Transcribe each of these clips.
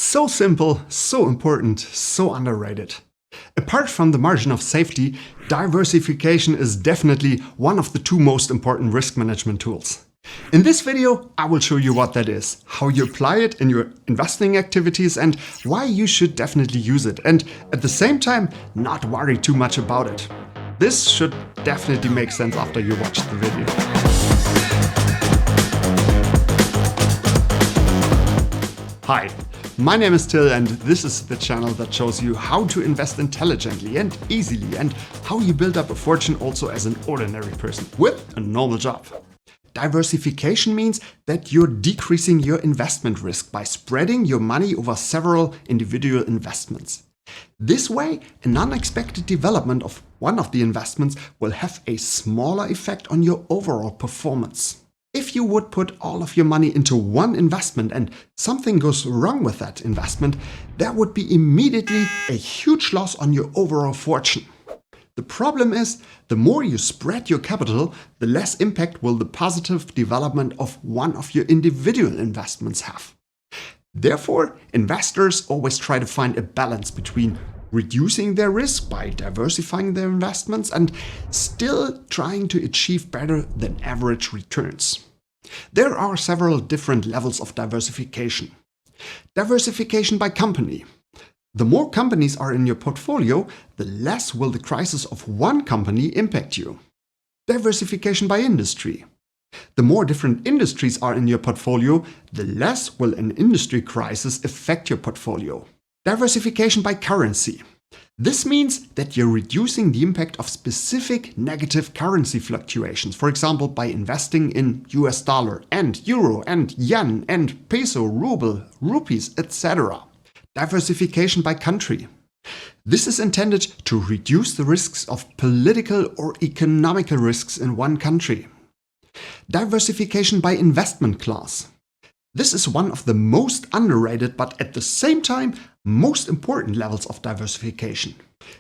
So simple, so important, so underrated. Apart from the margin of safety, diversification is definitely one of the two most important risk management tools. In this video, I will show you what that is, how you apply it in your investing activities and why you should definitely use it and at the same time not worry too much about it. This should definitely make sense after you watch the video. Hi, my name is Till and this is the channel that shows you how to invest intelligently and easily and how you build up a fortune also as an ordinary person with a normal job. Diversification means that you're decreasing your investment risk by spreading your money over several individual investments. This way, an unexpected development of one of the investments will have a smaller effect on your overall performance. If you would put all of your money into one investment and something goes wrong with that investment, there would be immediately a huge loss on your overall fortune. The problem is, the more you spread your capital, the less impact will the positive development of one of your individual investments have. Therefore, investors always try to find a balance between reducing their risk by diversifying their investments and still trying to achieve better than average returns. There are several different levels of diversification. Diversification by company. The more companies are in your portfolio, the less will the crisis of one company impact you. Diversification by industry. The more different industries are in your portfolio, the less will an industry crisis affect your portfolio. Diversification by currency. This means that you're reducing the impact of specific negative currency fluctuations, for example by investing in US dollar and euro and yen and peso, ruble, rupees, etc. Diversification by country. This is intended to reduce the risks of political or economical risks in one country. Diversification by investment class. This is one of the most underrated but at the same time most important levels of diversification.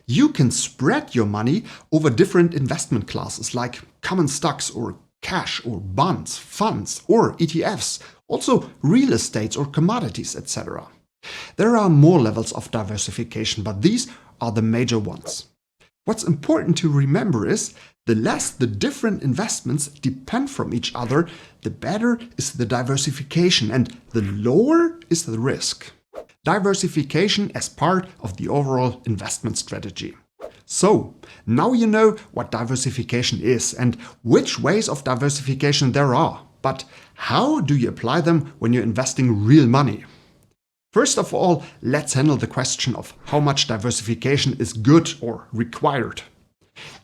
You can spread your money over different investment classes like common stocks or cash or bonds, funds or ETFs, also real estate or commodities, etc. There are more levels of diversification, but these are the major ones. What's important to remember is the less the different investments depend from each other, the better is the diversification and the lower is the risk. Diversification as part of the overall investment strategy. So, now you know what diversification is and which ways of diversification there are. But how do you apply them when you're investing real money? First of all, let's handle the question of how much diversification is good or required.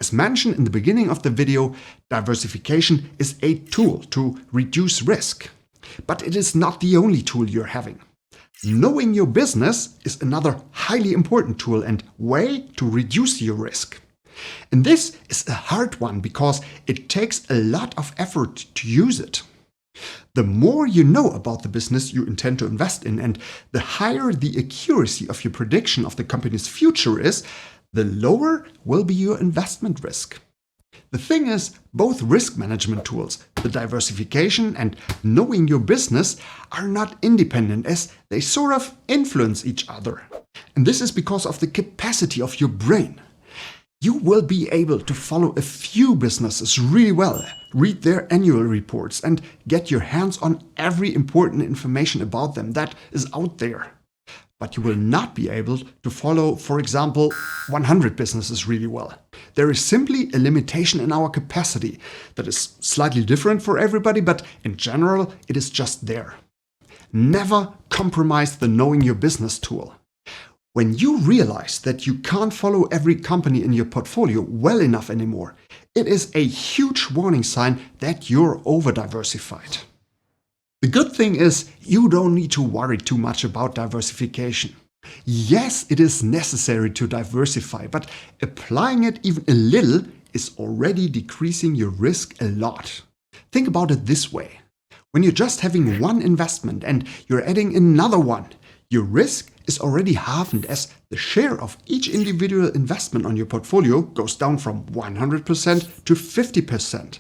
As mentioned in the beginning of the video, diversification is a tool to reduce risk. But it is not the only tool you're having. Knowing your business is another highly important tool and way to reduce your risk. And this is a hard one because it takes a lot of effort to use it. The more you know about the business you intend to invest in and the higher the accuracy of your prediction of the company's future is, the lower will be your investment risk. The thing is, both risk management tools, the diversification and knowing your business, are not independent as they sort of influence each other. And this is because of the capacity of your brain. You will be able to follow a few businesses really well, read their annual reports and get your hands on every important information about them that is out there. But you will not be able to follow, for example, 100 businesses really well. There is simply a limitation in our capacity that is slightly different for everybody, but in general, it is just there. Never compromise the knowing your business tool. When you realize that you can't follow every company in your portfolio well enough anymore, it is a huge warning sign that you're over-diversified. The good thing is, you don't need to worry too much about diversification. Yes, it is necessary to diversify, but applying it even a little is already decreasing your risk a lot. Think about it this way. When you're just having one investment and you're adding another one, your risk is already halved as the share of each individual investment on your portfolio goes down from 100% to 50%.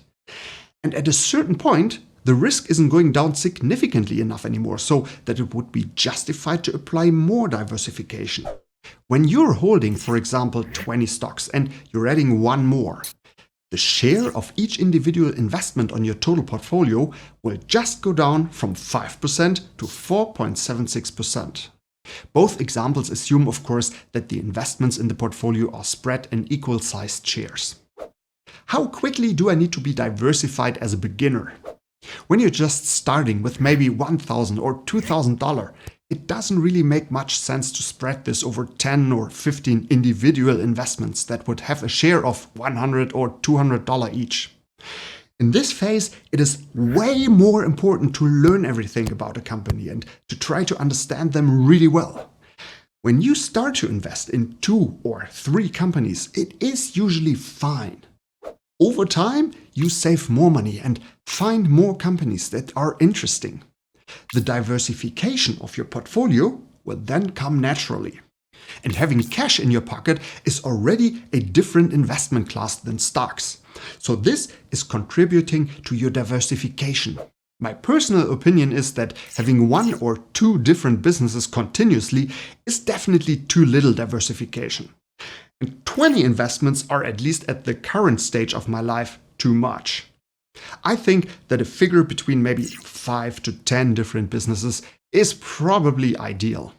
And at a certain point, the risk isn't going down significantly enough anymore so that it would be justified to apply more diversification. When you're holding, for example, 20 stocks and you're adding one more, the share of each individual investment on your total portfolio will just go down from 5% to 4.76%. Both examples assume, of course, that the investments in the portfolio are spread in equal-sized shares. How quickly do I need to be diversified as a beginner? When you're just starting with maybe $1,000 or $2,000, it doesn't really make much sense to spread this over 10 or 15 individual investments that would have a share of $100 or $200 each. In this phase, it is way more important to learn everything about a company and to try to understand them really well. When you start to invest in 2 or 3 companies, it is usually fine. Over time, you save more money and find more companies that are interesting. The diversification of your portfolio will then come naturally. And having cash in your pocket is already a different investment class than stocks. So this is contributing to your diversification. My personal opinion is that having 1 or 2 different businesses continuously is definitely too little diversification. And 20 investments are, at least at the current stage of my life, too much. I think that a figure between maybe 5 to 10 different businesses is probably ideal.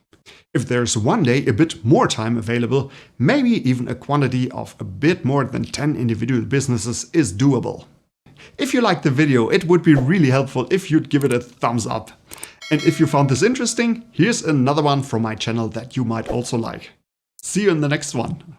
If there's one day a bit more time available, maybe even a quantity of a bit more than 10 individual businesses is doable. If you liked the video, it would be really helpful if you'd give it a thumbs up. And if you found this interesting, here's another one from my channel that you might also like. See you in the next one.